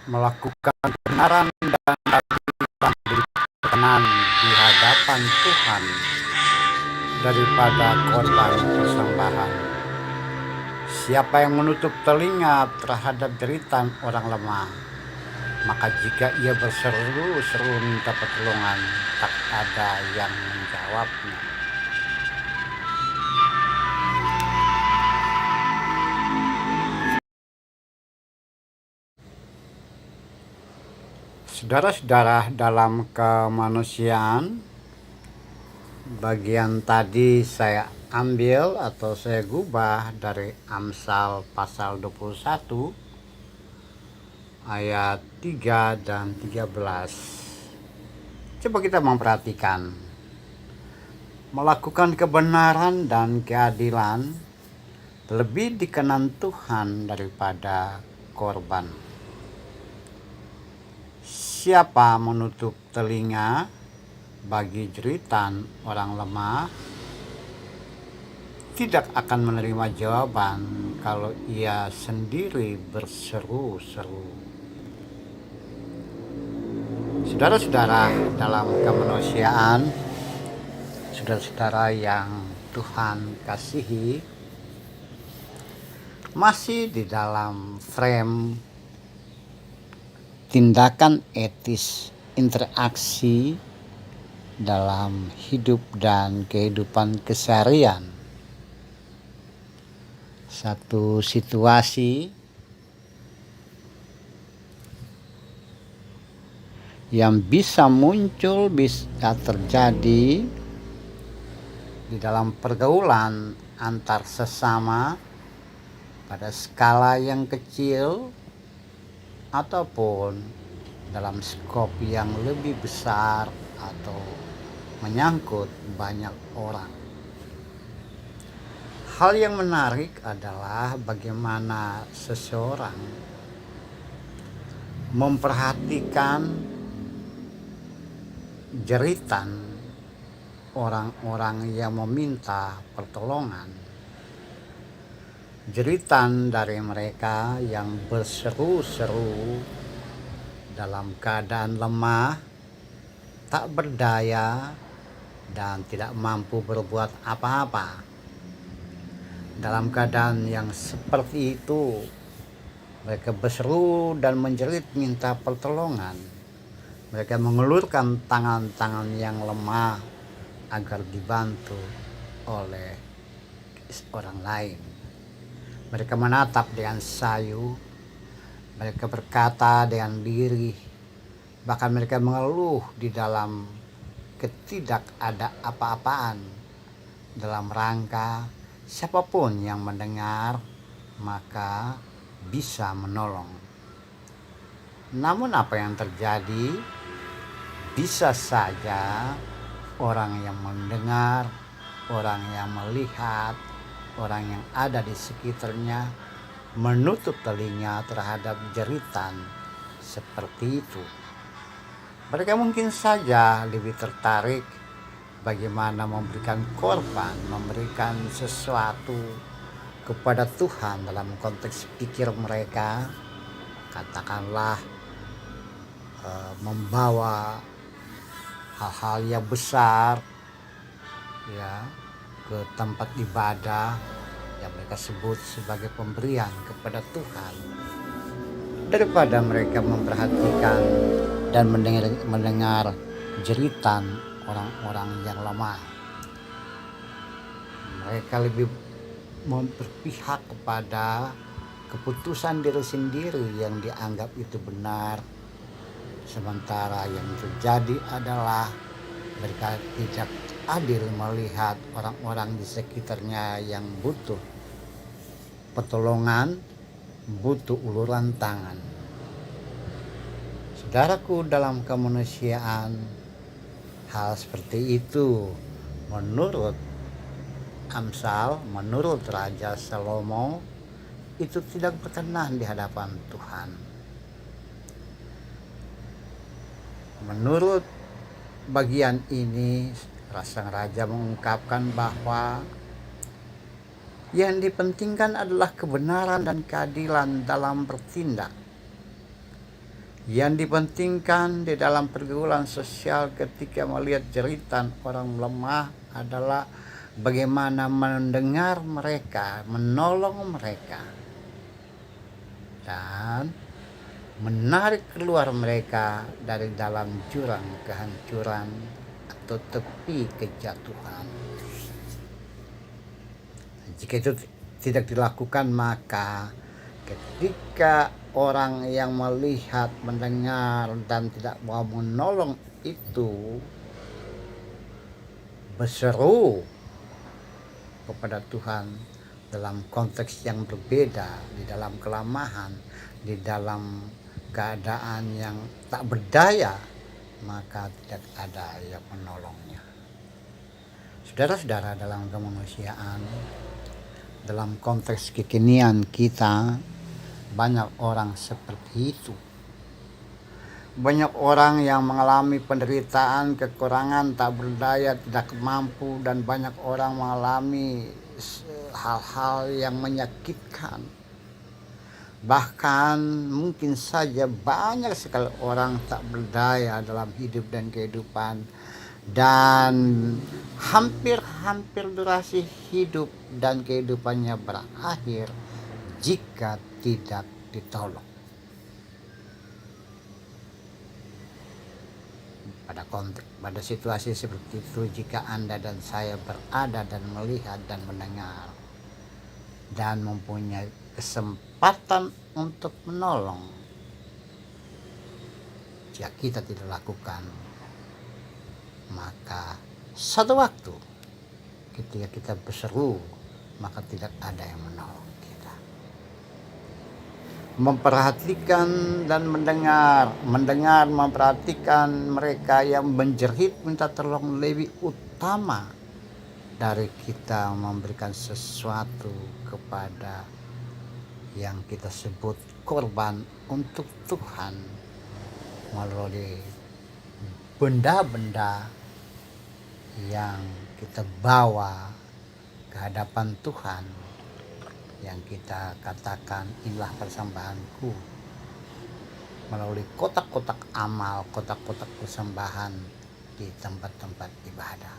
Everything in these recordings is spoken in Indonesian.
melakukan kebenaran dan berkenan di hadapan Tuhan daripada korban persembahan. Siapa yang menutup telinga terhadap jeritan orang lemah, maka jika ia berseru-seru minta pertolongan, tak ada yang menjawabnya. Saudara-saudara, dalam kemanusiaan, bagian tadi saya ambil atau saya gubah dari Amsal pasal 21 ayat 3 dan 13. Coba kita memperhatikan. Melakukan kebenaran dan keadilan lebih dikenan Tuhan daripada korban. Siapa menutup telinga bagi jeritan orang lemah tidak akan menerima jawaban kalau ia sendiri berseru-seru. Saudara-saudara, dalam kemanusiaan, saudara-saudara yang Tuhan kasihi, masih di dalam frame tindakan etis interaksi dalam hidup dan kehidupan keseharian. Satu situasi yang bisa muncul, bisa terjadi di dalam pergaulan antar sesama pada skala yang kecil ataupun dalam skop yang lebih besar atau menyangkut banyak orang. Hal yang menarik adalah bagaimana seseorang memperhatikan jeritan orang-orang yang meminta pertolongan. Jeritan dari mereka yang berseru-seru dalam keadaan lemah, tak berdaya, dan tidak mampu berbuat apa-apa. Dalam keadaan yang seperti itu, mereka berseru dan menjerit minta pertolongan. Mereka mengulurkan tangan-tangan yang lemah agar dibantu oleh orang lain. Mereka menatap dengan sayu, mereka berkata dengan lirih, bahkan mereka mengeluh di dalam ketidakada apa-apaan, dalam rangka siapapun yang mendengar maka bisa menolong. Namun apa yang terjadi? Bisa saja orang yang mendengar, orang yang melihat, orang yang ada di sekitarnya menutup telinga terhadap jeritan seperti itu. Mereka mungkin saja lebih tertarik bagaimana memberikan korban, memberikan sesuatu kepada Tuhan dalam konteks pikir mereka, katakanlah membawa hal-hal yang besar ya ke tempat ibadah yang mereka sebut sebagai pemberian kepada Tuhan, daripada mereka memperhatikan dan mendengar jeritan orang-orang yang lemah. Mereka lebih berpihak kepada keputusan diri sendiri yang dianggap itu benar, sementara yang terjadi adalah mereka tidak adil melihat orang-orang di sekitarnya yang butuh pertolongan, butuh uluran tangan. Saudaraku, dalam kemanusiaan hal seperti itu menurut Amsal, menurut Raja Salomo, itu tidak berkenan di hadapan Tuhan. Menurut bagian ini, sang raja mengungkapkan bahwa yang dipentingkan adalah kebenaran dan keadilan dalam bertindak. Yang dipentingkan di dalam pergaulan sosial ketika melihat jeritan orang lemah adalah bagaimana mendengar mereka, menolong mereka, dan menarik keluar mereka dari dalam jurang kehancuran atau tepi kejatuhan. Jika itu tidak dilakukan, maka ketika orang yang melihat, mendengar, dan tidak mau menolong itu berseru kepada Tuhan dalam konteks yang berbeda, di dalam kelemahan, di dalam keadaan yang tak berdaya, maka tidak ada yang menolongnya. Saudara-saudara, dalam kemanusiaan, dalam konteks kekinian kita, banyak orang seperti itu. Banyak orang yang mengalami penderitaan, kekurangan, tak berdaya, tidak mampu, dan banyak orang mengalami hal-hal yang menyakitkan. Bahkan mungkin saja banyak sekali orang tak berdaya dalam hidup dan kehidupan, dan hampir durasi hidup dan kehidupannya berakhir jika tidak ditolong. Pada situasi seperti itu, jika Anda dan saya berada dan melihat dan mendengar dan mempunyai kesempatan untuk menolong, jika kita tidak lakukan, maka satu waktu ketika kita berseru, maka tidak ada yang menolong kita. Memperhatikan dan mendengar, memperhatikan mereka yang menjerit minta tolong lebih utama dari kita memberikan sesuatu kepada yang kita sebut korban untuk Tuhan melalui benda-benda yang kita bawa ke hadapan Tuhan, yang kita katakan inilah persembahanku, melalui kotak-kotak amal, kotak-kotak persembahan di tempat-tempat ibadah.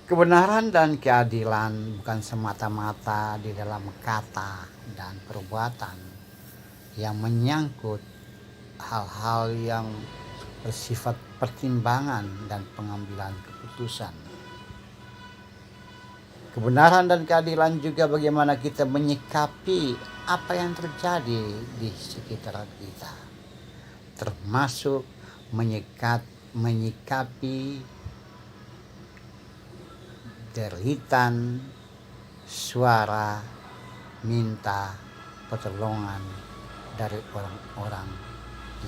Kebenaran dan keadilan bukan semata-mata di dalam kata dan perbuatan yang menyangkut hal-hal yang bersifat pertimbangan dan pengambilan keputusan. Kebenaran dan keadilan juga bagaimana kita menyikapi apa yang terjadi di sekitar kita, termasuk menyikapi deritan, suara, minta pertolongan dari orang-orang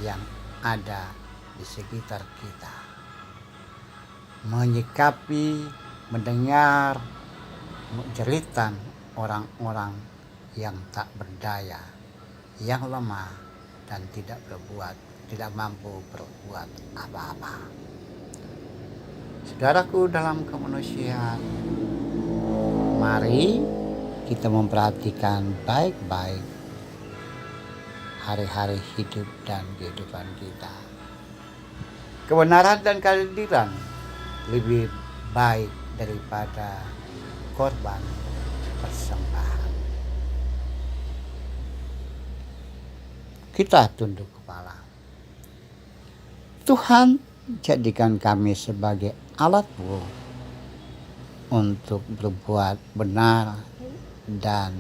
yang ada di sekitar kita. Menyikapi, mendengar jeritan orang-orang yang tak berdaya, yang lemah dan tidak mampu berbuat apa-apa. Saudaraku dalam kemanusiaan, mari kita memperhatikan baik-baik hari-hari hidup dan kehidupan kita. Kebenaran dan keadilan lebih baik daripada korban persembahan. Kita tunduk kepala. Tuhan, jadikan kami sebagai alat-Mu untuk berbuat benar dan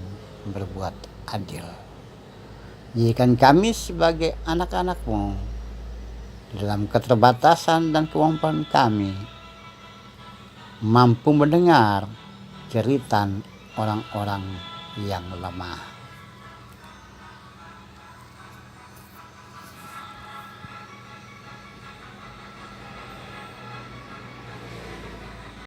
berbuat adil. Jadikan kami sebagai anak-anak-Mu dalam keterbatasan dan kemampuan kami mampu mendengar jeritan orang-orang yang lemah.